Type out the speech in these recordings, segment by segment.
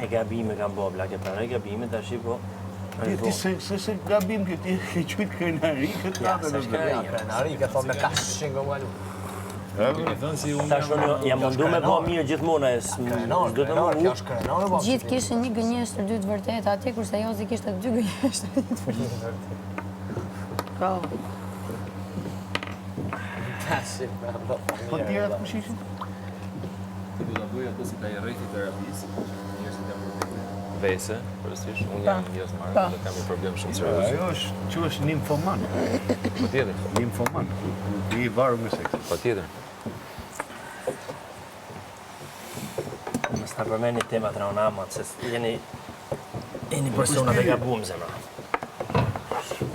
E gabime kam bo, bla, ke pranoj gabime, tash i po... Ti se gabim që ti ke qujtë krenari, këtë katë në dhe. Ja, krenari, ke thonë me kashin nga malu. Tash unë jam mundu me bo mirë gjithmona, Krenar, kjo është krenar, po. Gjithë kishin një gënjeshtër dy të vërtet, atje kurse Jozi kishte dy gënjeshtër dy të vërtet. Ka. Kashin, bro. Po tjera të kushishin? Ti du të bëj ato si ka i rejti terapisë, njerëzit janë probleme. Vese, përësish, unë jam njës marrë, dhe kam një problem shumë serios. Ajo është që është nimfoman. Po tjetër. Nimfoman, i varu me seks. Po tjetër. Mos ta përmeni temat raunamat, se jeni persona dhe gabum, zemra.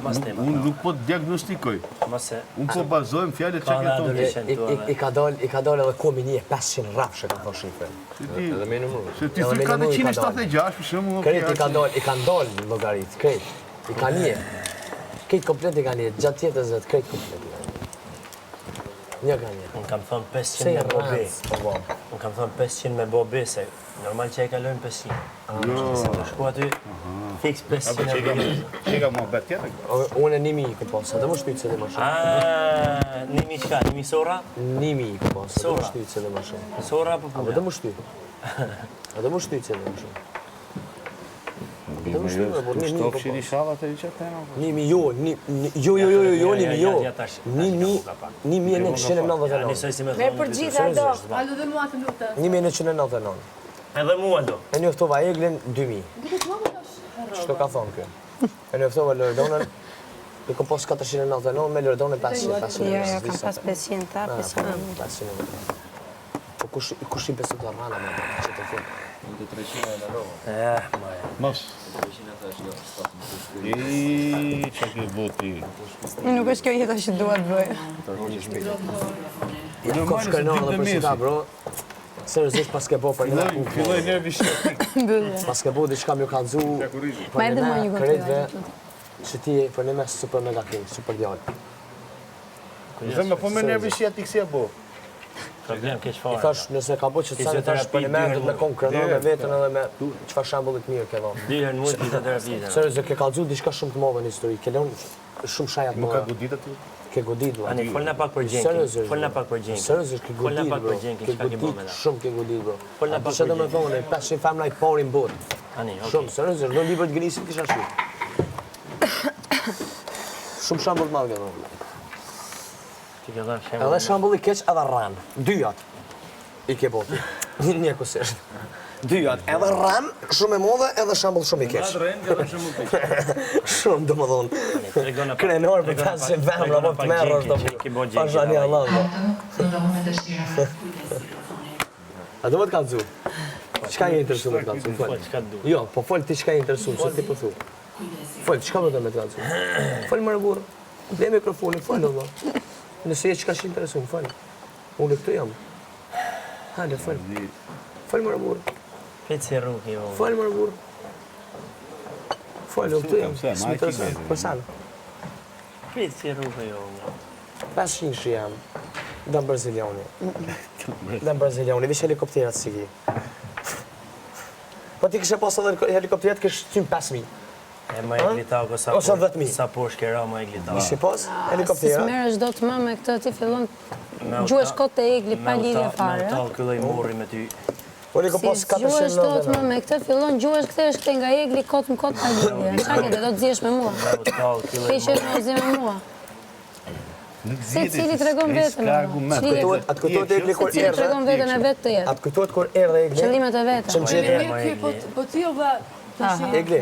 Mas temat. Unë nuk po të diagnostikoj. Mase... Unë po bazojmë fjallet që ke tonë. I ka dal edhe komi një 500 rafshë, ka thonë shifre. Edhe me numru. Se ti thë 476, për shumë... Kret i ka ndalë logarit, kret. I ka një. Kret komplet i ka një, gjatë tjetës dhe kret komplet. Një ka një. Unë kam thonë 500 me bobe. Unë kam thonë 500 me bobe, se normal që e kalojnë 500. Se të shku aty, fix 500 me bobe. Që ka mua bet tjetër? Unë e 1000 këtë posë, dhe më shtyjtë se dhe më shumë. Aaaa, 1000 qka? 1000 sora? 1000 këtë posë, dhe më shtyjtë se dhe më shumë. Sora apo A, puna? dhe më shtyjtë. Dhe më shtyjtë se dhe më shumë. Dhe më shtyjtë, dhe më Shtofë që një shavat e që tema? 1000 jo, 1999. Nisoj si me Me thonë. për gjitha do. Alu dhe mua të lutë. 1999. Edhe mua do. E njoftova Eglin 2000. Çto ka thonë kjo? E njoftova Loredonën. I kom pas 499 me Loredonën 500. Jo, kam pas 500 ta, 500. Po kush i besu të rrana me që të fund? Në të 300 e në rohë. Maja. Mos. 300 e të është jo, stop, në të shkri. Që ke voti? Nuk është kjo jeta që duhet bëj. Kom shkërnarë dhe për shita, bro. Seriosisht pas ke bo për një Filloj nervi shqetik. pas ke bo diçka më kallzu Ma edhe mua një kredve kontrolë. që ti për një mes super mega king, super djallë. Zëmë, po me nervi shqetik si e bo? Problem keq I fare. thash nëse ka bo që të sanë tash për një me me konë krenarë me vetën edhe me qëfar shembullit mirë ke dhonë. 2 herë në muaj fizioterapie. Seriosisht ke kallzu diçka shumë të madhe në histori, ke lënë shumë shajat Më më. ka godit aty? Ke godit, bro. Ani, folna pak për Gjenkin. Folna pak për Gjenkin. Seriosisht ke Folna godit, pak bro. për Gjenkin, Ke çka ke bërë me godit, ta. shumë ke godit, bro. Folna A pak di që për do me thonë, 500 femna i pari në botë. Ani, Shumë, okay. seriosisht, do libër të gënisit kisha shkruar. Shumë shembull të madh, bro. Ti ke dhënë shembull. Edhe shembulli keq edhe rran. Dyjat i ke boti. Një kusisht. Dyjat, edhe rran shumë e modhe, edhe shembull shumë i keq. Rren, ka dhënë shumë keq. Shumë domethënë. Tregona pak. Krenar për ta se vëmë apo të merresh do. Pashani Allah. A do të kallzu? Çka je interesuar me kallzu? Po, çka du? Jo, po fol ti çka je interesuar, se ti po thu. Fol, çka do të me kallzu? Fol më burr. Dhe mikrofonin, fol valla. Nëse je çka që intereson, fol. Unë këtu jam. Hajde, fol. Fol më burr. Feci rruhi jo. Fol më burr. Fol, unë këtu jam. Po sa? Feci rruhi jo. 500 jam. Dam braziliani. Dam braziliani, vish helikopterat si ki. Po ti kishe pas edhe helikopterat kish 5000. E ma e glitau sa Ose 10.000. Sa poshtë ke ra ma e glitau. Kish pas Si helikoptera. s'merresh do të më me këtë, ti fillon gjuhesh kot të egli pa lidhje fare. Me u tallë kylloj morri me ty. Po ne ka pas Si gjuhesh dot më 499. me këtë, fillon gjuhesh kthesh këtë nga egli kot në kot pa lidhje. Çka ke, do të zihesh me mua. Me u tallë Ti kylloj që më zi me mua. Se cili tregon vetën. Atë kujtohet egli kur Se cili tregon vetën e vetë të jetë. Atë kujtohet kur erdhe egli. Qëllimet e veta. Që më gjetë Po ti o vë... egli.